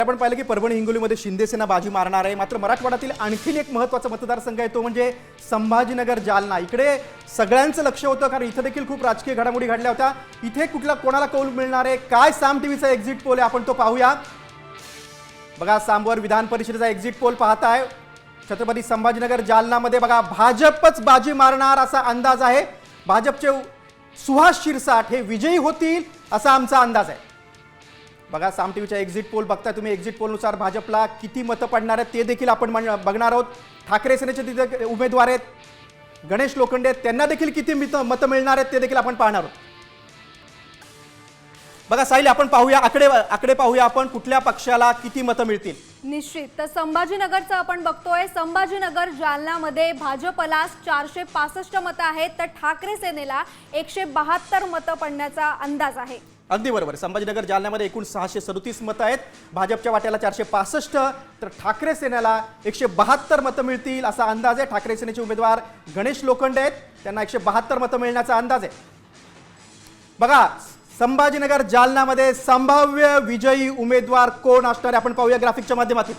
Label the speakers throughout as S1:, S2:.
S1: आपण पाहिलं की परभणी हिंगोलीमध्ये शिंदे सेना बाजी मारणार आहे। मात्र मराठवाड्यातील आणखीन एक महत्त्वाचा मतदारसंघ आहे तो म्हणजे संभाजीनगर जालना। इकडे सगळ्यांचं लक्ष होतं कारण इथे देखील खूप राजकीय घडामोडी घडल्या होत्या। इथे कोणाला कौल मिळणार आहे, काय साम टीव्हीचा एक्झिट पोल आहे आपण तो पाहूया। बघा सामवर विधान परिषदेचा एक्झिट पोल पाहताय। छत्रपती संभाजीनगर जालनामध्ये बघा भाजपच बाजी मारणार असा अंदाज आहे। भाजपचे सुहास शिरसाट हे विजयी होतील असा आमचा अंदाज आहे। बघा साम टीव्हीचा एक्झिट पोल बघता तुम्ही। एक्झिट पोलनुसार भाजपला किती मतं पडणार आहेत ते देखील आपण बघणार आहोत। ठाकरे सेनेचे तिथे उमेदवार आहेत गणेश लोखंडे, त्यांना देखील किती मतं मिळणार आहेत ते देखील आपण पाहणार आहोत। बघा साहिल आपण पाहूया आकडे पाहूया आपण कुठल्या पक्षाला किती मतं मिळतील।
S2: निश्चित तर संभाजीनगरचं आपण बघतोय। संभाजीनगर जालनामध्ये भाजपला 465 मतं आहेत तर ठाकरे सेनेला 172 मतं पडण्याचा अंदाज आहे।
S1: अगदी बरोबर। संभाजीनगर जालन्यामध्ये एकूण 637 मतं आहेत। भाजपच्या वाट्याला 465 तर ठाकरे सेनेला 172 मतं मिळतील असा अंदाज आहे। ठाकरे सेनेचे उमेदवार गणेश लोखंडे आहेत, त्यांना 172 मतं मिळण्याचा अंदाज आहे। बघा संभाजीनगर जालन्यामध्ये संभाव्य विजयी उमेदवार कोण असणार आहे आपण पाहूया ग्राफिकच्या माध्यमातून।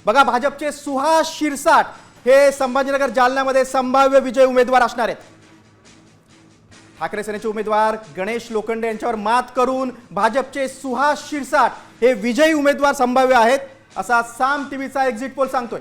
S1: बघा भाजपचे सुहास शिरसाट हे संभाजीनगर जालन्यामध्ये संभाव्य विजयी उमेदवार असणार आहेत। ठाकरे सेनेचे उमेदवार गणेश लोखंडे यांच्यावर मात करून भाजपचे सुहास शिरसाट हे विजयी उमेदवार संभाव्य आहेत असा साम टीव्हीचा एक्झिट पोल सांगतोय।